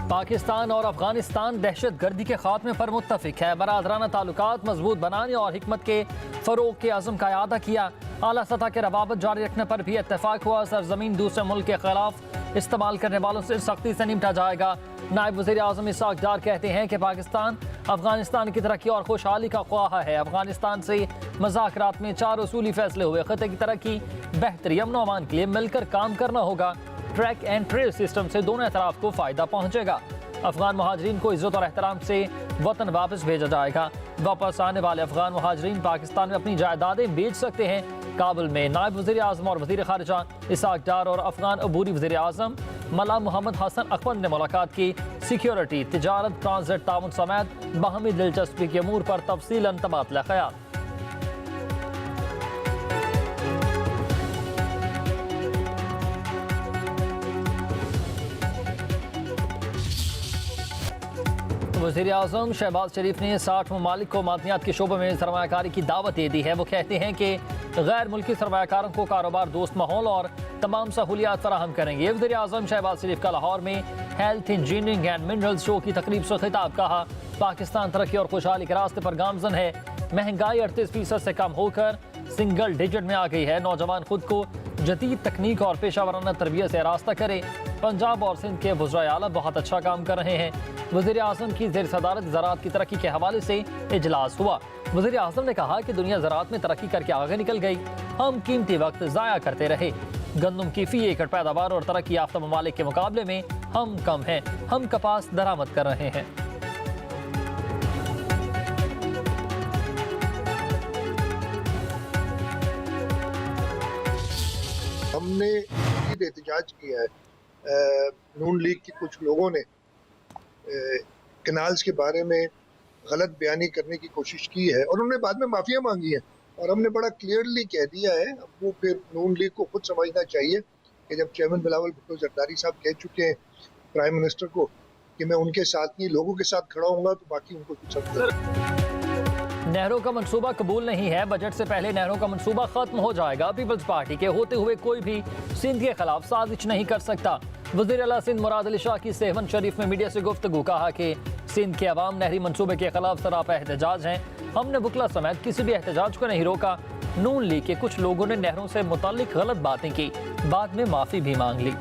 पाकिस्तान और अफगानिस्तान दहशत गर्दी के खात्मे पर मुत्तफिक है। बरादराना ताल्लुकात मजबूत बनाने और हिकमत के फरोग के अज़म का इआदा किया। आला सतह के रवाबत जारी रखने पर भी इत्तेफाक हुआ। सरजमीन दूसरे मुल्क के खिलाफ इस्तेमाल करने वालों से सख्ती से निपटा जाएगा। नायब वज़ीर आज़म इसाक डार कहते हैं कि पाकिस्तान अफगानिस्तान की तरक्की और खुशहाली का ख्वाह है। अफगानिस्तान से मुज़ाकरात में 4 उसूली फैसले हुए। खिते की तरक्की, बेहतरी, अमन और अमान के लिए मिलकर काम करना होगा। ट्रैक एंड ट्रेस सिस्टम से दोनों तरफ को फ़ायदा पहुँचेगा। अफगान मुहाजिरीन को इज्जत और एहतराम से वतन वापस भेजा जाएगा। वापस आने वाले अफगान मुहाजिरीन पाकिस्तान में अपनी जायदादें बेच सकते हैं। काबुल में नायब वज़ीर आज़म और वज़ीर ख़ारिजा इसाक डार और अफगान अबूरी वज़ीर आज़म मला मोहम्मद हसन अकबर ने मुलाकात की। सिक्योरिटी, तिजारत, ट्रांजिट ताउन समेत बाहमी दिलचस्पी के अमूर पर तफसीलन तबादला ख्याल। वज़ीर आज़म शहबाज शरीफ ने 60 ममालिक को मादनियात के शोबे में सरमायाकारी की दावत दे दी है। वो कहते हैं कि गैर मुल्की सरमायाकारों को कारोबार दोस्त माहौल और तमाम सहूलियात फराहम करेंगे। वज़ीर आज़म शहबाज शरीफ का लाहौर में health, engineering and minerals show की तकरीब से खिताब। कहा, पाकिस्तान तरक्की और खुशहाली के रास्ते पर गामजन है। महंगाई 38% से कम होकर सिंगल डिजिट में आ गई है। नौजवान खुद को जदीद तकनीक और पेशा वराना तरबियत से रास्ता करे। पंजाब और सिंध के वज़राए आला बहुत अच्छा काम कर रहे हैं। वज़ीर आज़म की ज़ेर सदारत ज़राअत की तरक्की के हवाले से इजलास हुआ। वज़ीर आज़म ने कहा कि दुनिया ज़राअत में तरक्की करके आगे निकल गई। हम कीमती वक्त ज़ाया करते रहे। गंदम की फी एकड़ पैदावार और तरक्की याफ्ता ममालिक के मुकाबले में हम कम हैं। हम कपास दरामद कर रहे हैं। हमने एहतजाज किया है। नून लीग के कुछ लोगों ने कैनाल्स के बारे में गलत बयानी करने की कोशिश की है और उन्होंने बाद में माफिया मांगी है और हमने बड़ा क्लियरली कह दिया है। अब वो फिर नून लीग को खुद समझना चाहिए कि जब चेयरमैन बिलावल भुट्टो जरदारी साहब कह चुके हैं प्राइम मिनिस्टर को कि मैं उनके साथ नहीं लोगों के साथ खड़ा हूँगा, तो बाकी उनको कुछ समझ। नहरों का मंसूबा कबूल नहीं है। बजट से पहले नहरों का मंसूबा खत्म हो जाएगा। पीपल्स पार्टी के होते हुए कोई भी सिंध के खिलाफ साजिश नहीं कर सकता। वज़ीर आला सिंध मुराद अली शाह की सेहवन शरीफ में मीडिया से गुफ्तगू। कहा कि सिंध के अवाम नहरी मंसूबे के खिलाफ सरापा एहतजाज हैं। हमने बुकला समेत किसी भी एहतजाज को नहीं रोका। नून लीग के कुछ लोगों ने नहरों से मुताल्लिक गलत बातें की, बाद में माफी भी मांग ली।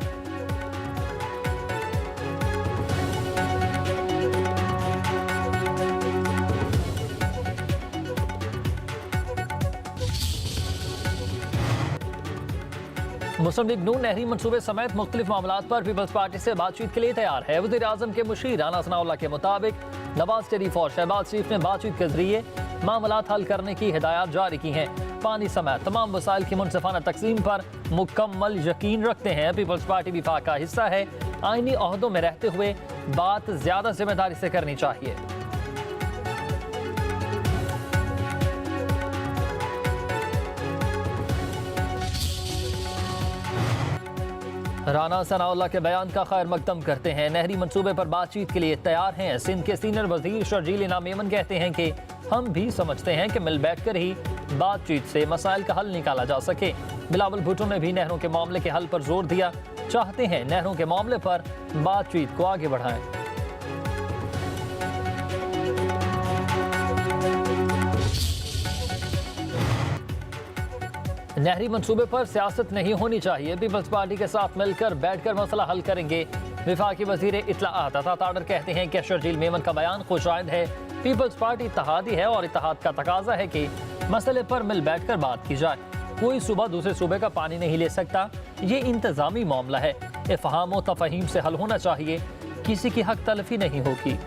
मुस्लिम लीग नून नहरी मंसूबे समेत मुख्तलिफ मामलात पर पीपल्स पार्टी से बातचीत के लिए तैयार है। वज़ीर आज़म के मुशीर राना सनाउल्लाह के मुताबिक नवाज शरीफ और शहबाज शरीफ ने बातचीत के जरिए मामलात हल करने की हिदायत जारी की हैं। पानी समेत तमाम वसाइल की मुनसिफाना तकसीम पर मुकम्मल यकीन रखते हैं। पीपल्स पार्टी विफाक का हिस्सा है। आईनी ओहदों में रहते हुए बात ज्यादा जिम्मेदारी से करनी चाहिए। राना सनाउल्लाह के बयान का खैर मकदम करते हैं। नहरी मंसूबे पर बातचीत के लिए तैयार हैं। सिंध के सीनियर वजीर शर्जील इनाम मेमन कहते हैं कि हम भी समझते हैं कि मिल बैठ कर ही बातचीत से मसाइल का हल निकाला जा सके। बिलावल भुट्टो ने भी नहरों के मामले के हल पर जोर दिया। चाहते हैं नहरों के मामले पर बातचीत को आगे बढ़ाएं। नहरी मंसूबे पर सियासत नहीं होनी चाहिए। पीपल्स पार्टी के साथ मिलकर बैठकर मसला हल करेंगे। विफाकी वजीर इत्तलाआत अता ताडर कहते हैं कि शर्जील मेमन का बयान खुशाइंद है। पीपल्स पार्टी इत्तेहादी है और इत्तेहाद का तकाजा है कि मसले पर मिल बैठकर बात की जाए। कोई सूबा दूसरे सूबे का पानी नहीं ले सकता। ये इंतजामी मामला है। इफ़हाम व तफ़हीम से हल होना चाहिए। किसी की हक तलफी नहीं होगी।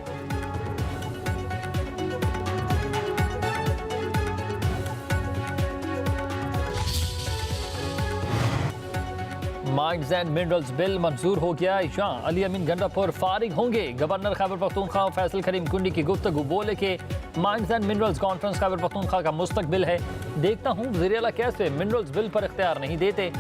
माइंस एंड मिनरल्स बिल मंजूर हो गया। यहाँ अली अमीन गंडापुर फारिग होंगे। गवर्नर खैबर पख्तूनख्वा फैसल करीम कुंडी की गुफ्तगू। बोले कि mines and minerals conference Khyber Pakhtunkhwa का मुस्तकबिल है। देखता हूँ वज़ीर आला कैसे मिनरल्स बिल पर इख्तियार नहीं देते।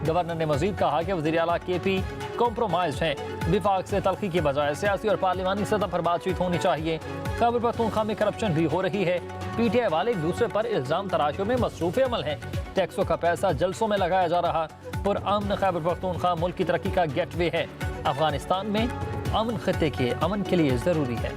गवर्नर ने मजीद कहा कि वज़ीर आला KP कॉम्प्रोमाइज हैं। विफाक से तलखी की बजाय सियासी और पार्लिमानी सतह पर बातचीत होनी चाहिए। खैबर पख्तूनख्वा में करप्शन भी हो रही है। PTI वाले एक दूसरे पर इल्जाम तराशियों में मसरूफ़ अमल हैं। टैक्सों का पैसा जलसों में लगाया जा रहा। पुरअमन खैबर पख्तूनख्वा मुल्क की तरक्की का गेटवे है। अफगानिस्तान में अमन खत्ते के अमन के लिए ज़रूरी है।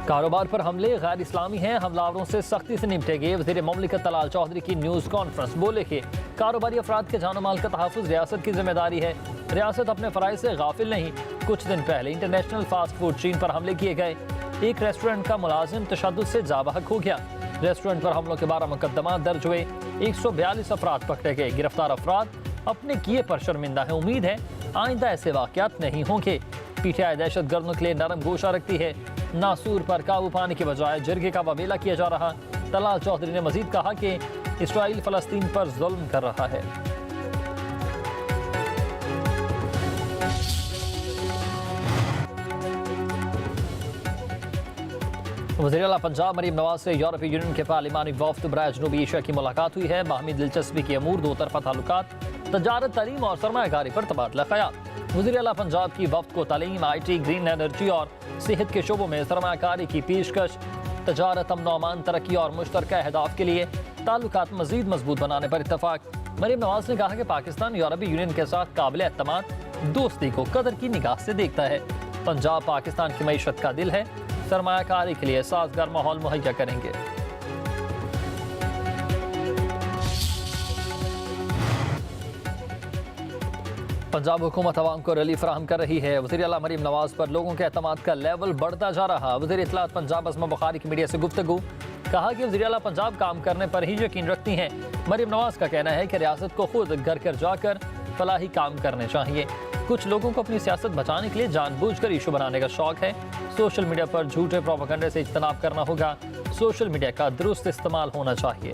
कारोबार पर हमले गैर इस्लामी हैं, हमलावरों से सख्ती से निपटेंगे। वज़ीर मुमलिकत तलाल चौधरी की न्यूज़ कॉन्फ्रेंस, बोले कि कारोबारी अफराद के जान माल का तहफ़्फ़ुज़ रियासत की जिम्मेदारी है। रियासत अपने फ़राइज़ से गाफिल नहीं। कुछ दिन पहले इंटरनेशनल फास्ट फूड चीन पर हमले किए गए। एक रेस्टोरेंट का मुलाजिम तशद्दुद से जाबहक हो गया। रेस्टोरेंट पर हमलों के 12 मुकदमा दर्ज हुए। 142 अफराद पकड़े गए। गिरफ्तार अफराद अपने किए पर शर्मिंदा है। उम्मीद है आइंदा ऐसे वाक़यात नहीं होंगे। PTI दहशत गर्दों के लिए नरम गोशा रखती है। नासूर पर काबू पाने के बजाय जिरगे का वबेला किया जा रहा। तलाल चौधरी ने मजीद कहा कि इसराइल फ़लस्तीन पर जुल्म कर रहा है। वज़ीर आला पंजाब मरीम नवाज से यूरोपीय यूनियन के पार्लिमानी वफ़द बराए जनूबी एशिया की मुलाकात हुई है। बाहमी दिलचस्पी के अमूर, दो तरफा ताल्लुकात, तजारत, तलीम और सरमायाकारी पर तबादला ख़याल। वज़ीर आला पंजाब की वफ़द को तालीम, IT, ग्रीन एनर्जी और सेहत के शोबों में सरमायाकारी की पेशकश, तजारत, अमन अमान, तरक्की और मुश्तरका अहदाफ के लिए ताल्लुकात मज़ीद मजबूत बनाने पर इत्तफाक। मरीम नवाज ने कहा कि पाकिस्तान यूरोपीय यूनियन के साथ काबिल एतमाद दोस्ती को कदर की निगाह से देखता है। पंजाब पाकिस्तान की मईशत का दिल है। सरमायाकारी के लिए साजगार माहौल मुहैया करेंगे। पंजाब हुकूमत अवाम को रिलीफ फराहम कर रही है। वज़ीर आला मरीम नवाज पर लोगों के एतमाद का लेवल बढ़ता जा रहा। वज़ीर इत्तलात पंजाब अज़मा बुखारी की मीडिया से गुफ्तगू, कहा कि वज़ीर आला पंजाब काम करने पर ही यकीन रखती हैं। मरीम नवाज का कहना है कि रियासत को खुद घर घर जाकर फलाही काम करने चाहिए। कुछ लोगों को अपनी सियासत बचाने के लिए जानबूझकर इशू बनाने का शौक है। सोशल मीडिया पर झूठे प्रोपेगेंडे से इज्तनाब करना होगा। सोशल मीडिया का दुरुस्त इस्तेमाल होना चाहिए।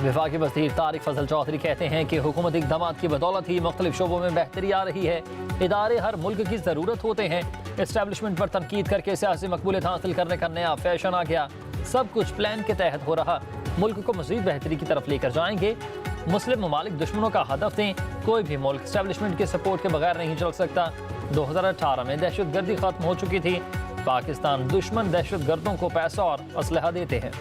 वफाकी वज़ीर तारिक फजल चौधरी कहते हैं कि हुकूमती इक़दामात की बदौलत ही मुख्तलिफ शोबों में बेहतरी आ रही है। इदारे हर मुल्क की ज़रूरत होते हैं। इस्टेब्लिशमेंट पर तनकीद करके सियासी मकबूलियत हासिल करने का नया फैशन आ गया। सब कुछ प्लान के तहत हो रहा। मुल्क को मज़ीद बेहतरी की तरफ लेकर जाएंगे। मुस्लिम ममालिक दुश्मनों का हदफ दें। कोई भी मुल्क इस्टेब्लिशमेंट के सपोर्ट के बगैर नहीं चल सकता। 2018 में दहशत गर्दी खत्म हो चुकी थी। पाकिस्तान दुश्मन दहशत गर्दों को पैसा और असलहा देते हैं।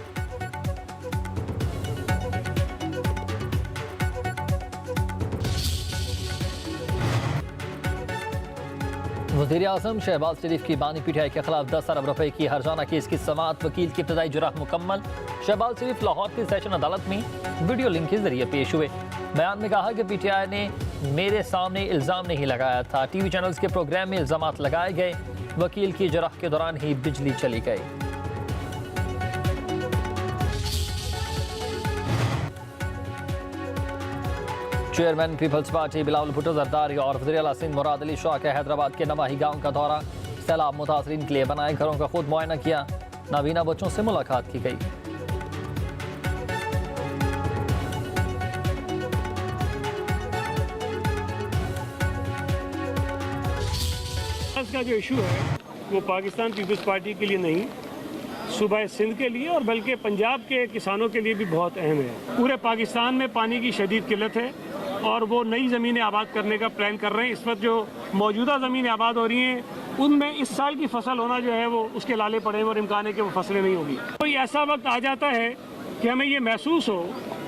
वज़ीर आज़म शहबाज शरीफ की बानी PTI के खिलाफ 10 अरब रुपए की हर्जाना केस की समाअत, वकील की इब्तदाई जुराह मुकम्मल। शहबाज शरीफ लाहौर की सेशन अदालत में वीडियो लिंक के जरिए पेश हुए। बयान में कहा कि PTI ने मेरे सामने इल्ज़ाम नहीं लगाया था। TV चैनल्स के प्रोग्राम में इल्ज़ामात लगाए गए। वकील की जुराह के दौरान ही बिजली चली गई। Chairman People's Party Bilawal Bhutto Zardari और वज़ीर आला सिंध मुराद अली शाह का हैदराबाद के नवाही गांव का दौरा। सैलाब मुतासरीन के लिए बनाए घरों का खुद मुआयना किया। नाबीना बच्चों से मुलाकात की गई। का जो इशू है वो पाकिस्तान पीपल्स पार्टी के लिए नहीं, सूबा सिंध के लिए और बल्कि पंजाब के किसानों के लिए भी बहुत अहम है। पूरे पाकिस्तान में पानी की शदीद किल्लत है और वो नई ज़मीनें आबाद करने का प्लान कर रहे हैं। इस वक्त जो मौजूदा ज़मीनें आबाद हो रही हैं उनमें इस साल की फसल होना जो है वो उसके लाले पड़े हैं और इम्कान है कि वो फसलें नहीं होगी। कोई ऐसा वक्त आ जाता है कि हमें ये महसूस हो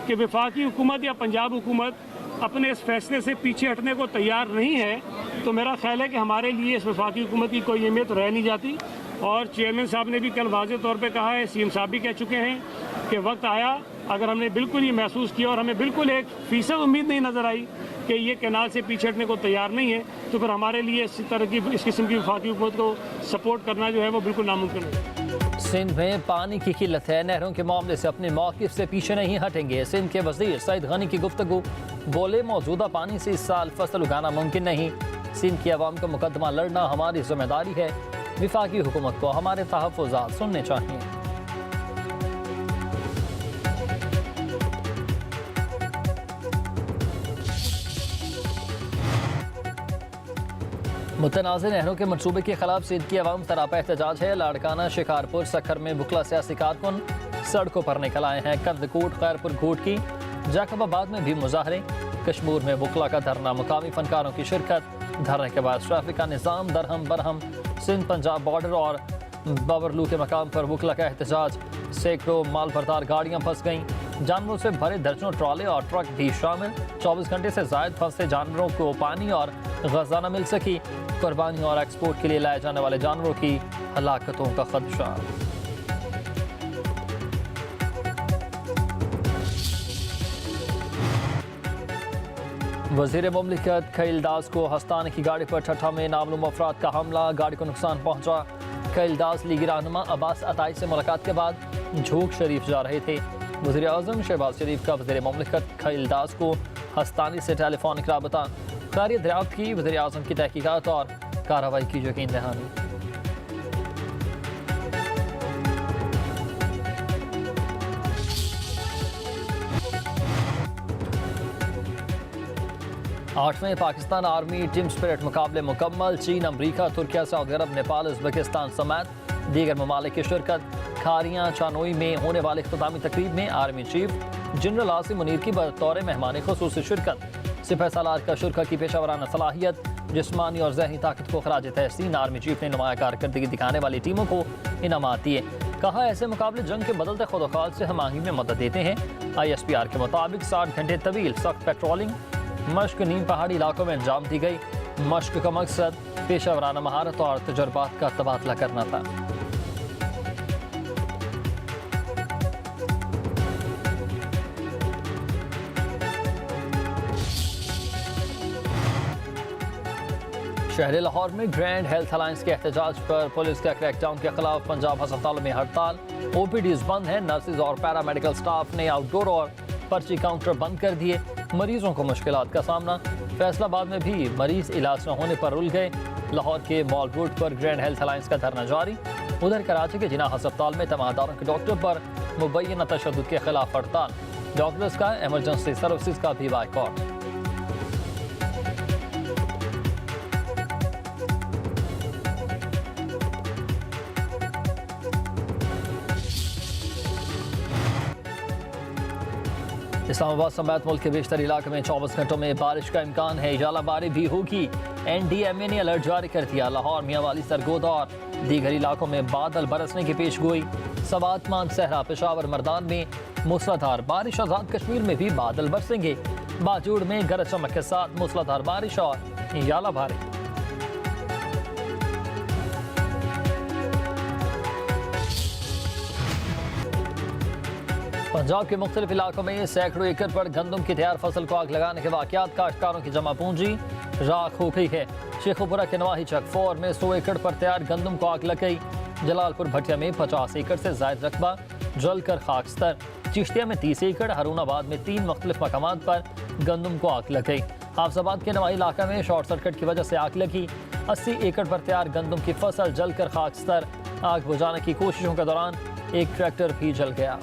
कि वफाकी हुकूमत या पंजाब हुकूमत अपने इस फैसले से पीछे हटने को तैयार नहीं है, तो मेरा ख्याल है कि हमारे लिए इस वफाकी हुकूमत की कोई अहमियत रह नहीं जाती। और चेयरमैन साहब ने भी कल वाज़ेह तौर पे कहा है, CM साहब भी कह चुके हैं कि वक्त आया, अगर हमने बिल्कुल ये महसूस किया और हमें बिल्कुल 1% उम्मीद नहीं नज़र आई कि ये कैनाल से पीछे हटने को तैयार नहीं है, तो फिर हमारे लिए इस तरह की इस किस्म की वफाकी हुकूमत को सपोर्ट करना जो है वो बिल्कुल नामुमकिन है। सिंध में पानी की किल्लत है। नहरों के मामले से अपने मौक़िफ़ से पीछे नहीं हटेंगे। सिंध के वज़ीर सईद गनी की गुफ्तगू, बोले मौजूदा पानी से इस साल फसल उगाना मुमकिन नहीं। सिंध की आवाम का मुकदमा लड़ना हमारी जिम्मेदारी है। वफाकी हुकूमत को हमारे तहफ़्फ़ुज़ात सुनने चाहिए। मुतनाज़ नहरों के मनसूबे के खिलाफ सिंध की अवाम सरापा एहतजाज है। लाड़काना, शिकारपुर, सखर में बुखला सियासी कारकुन सड़कों पर निकल आए हैं। कंदकोट, खैरपुर, घोट की, जाकबाबाद में भी मुजाहरे। कश्मीर में बुकला का धरना, मुकामी फनकारों की शिरकत। धरने के बाद ट्रैफिक का निज़ाम दरहम बरहम। सिंध पंजाब बॉर्डर और बाबरलू के मकाम पर बुकला का एहतजाज। सैकड़ों माल बरदार गाड़ियां फंस गईं। जानवरों से भरे दर्जनों ट्रॉले और ट्रक भी शामिल। 24 घंटे से जायद फंसे जानवरों को पानी और ग़ज़ा न मिल सकी। कुर्बानी और एक्सपोर्ट के लिए लाए जाने वाले जानवरों की हलाकतों का खदशा। वज़ीर मुमलिकत खलील दास को हस्ताने की गाड़ी पर ठट्ठा में नामालूम अफराद का हमला, गाड़ी को नुकसान पहुंचा। खलील दास लीगी रहनुमा अब्बास अताई से मुलाकात के बाद झोंक शरीफ जा रहे थे। वज़ीर आज़म शहबाज शरीफ का वज़ीर मुमलिकत खलील दास को हस्तानी से टेलीफोनिक राबता, खैरियत दरियाफ्त की, वज़ीर आज़म की तहकीकात और कार्रवाई की यकीन दहानी। आठवें पाकिस्तान आर्मी टीम स्पिरिट मुकाबले मुकम्मल। चीन, अमरीका, तुर्किया, सऊदी अरब, नेपाल, उज़्बेकिस्तान समेत दीगर ममालिक की शिरकत। खारियाँ चानोई में होने वाले इख्तितामी तकरीब में army chief general Asim Munir की बतौर मेहमान खुसूसी शिरकत। सिपह सालार का शुरा की पेशावराना सलाहियत, जिस्मानी और जहनी ताकत को खराज तहसीन। आर्मी चीफ ने नुमाया कारकर्दगी दिखाने वाली टीमों को इनामात दिए। कहा, ऐसे मुकाबले जंग के बदलते खुदोखाल से हम आहंगी में मदद देते हैं। ISPR के मुताबिक 60 घंटे तवील सख्त पेट्रोलिंग, मश्क नीम पहाड़ी इलाकों में अंजाम दी गई। मश्क का मकसद पेशावराना महारत और तजुर्बात का तबादला करना था। शहर लाहौर में ग्रैंड हेल्थ अलायंस के एहतजाज पर पुलिस के क्रैकडाउन के खिलाफ पंजाब अस्पतालों में हड़ताल। OPDs बंद हैं। नर्सेज और पैरामेडिकल स्टाफ ने आउटडोर और पर्ची काउंटर बंद कर दिए। मरीजों को मुश्किलात का सामना। फैसलाबाद में भी मरीज इलाज न होने पर रुल गए। लाहौर के मॉल रोड पर ग्रैंड हेल्थ अलायंस का धरना जारी। उधर कराची के जिना अस्पताल में तमादारों के डॉक्टर पर मुबैना तशद्दुद के खिलाफ हड़ताल। डॉक्टर्स का एमरजेंसी सर्विसेज का भी बायकॉट। इस्लामाबाद समेत मुल्क के बेशतर इलाके में 24 घंटों में बारिश का इम्कान है। जालाबारी भी होगी। NDMA ने अलर्ट जारी कर दिया। लाहौर, मियांवाली, सरगोदा और दीगर इलाकों में बादल बरसने की पेशगोई। सवात, मानसहरा, पेशावर, मर्दान में मूसलाधार बारिश। आज़ाद कश्मीर में भी बादल बरसेंगे। बाजूड़ में गरज चमक के साथ मूसलाधार बारिश और यालाबारी। पंजाब के मुख्तलिफ इलाकों में सैकड़ों एकड़ पर गंदम की तैयार फसल को आग लगाने के वाकयात। काश्तकारों की जमा पूंजी राख हो गई है। शेखुपुरा के नवाही चक 4 में 100 एकड़ पर तैयार गंदम को आग लग गई। जलालपुर भटिया में 50 एकड़ से जायद रकबा जलकर खाकस्तर। चिश्तिया में 30 एकड़, हारूनाबाद में 3 मुख्तलिफ मकामात पर गंदम को आग लग गई। हाफजाबाद के नवाही इलाका में शॉर्ट सर्किट की वजह से आग लगी। 80 एकड़ पर तैयार गंदम की फसल जलकर खाकस्तर। आग बुझाने की कोशिशों के दौरान एक ट्रैक्टर भी जल गया।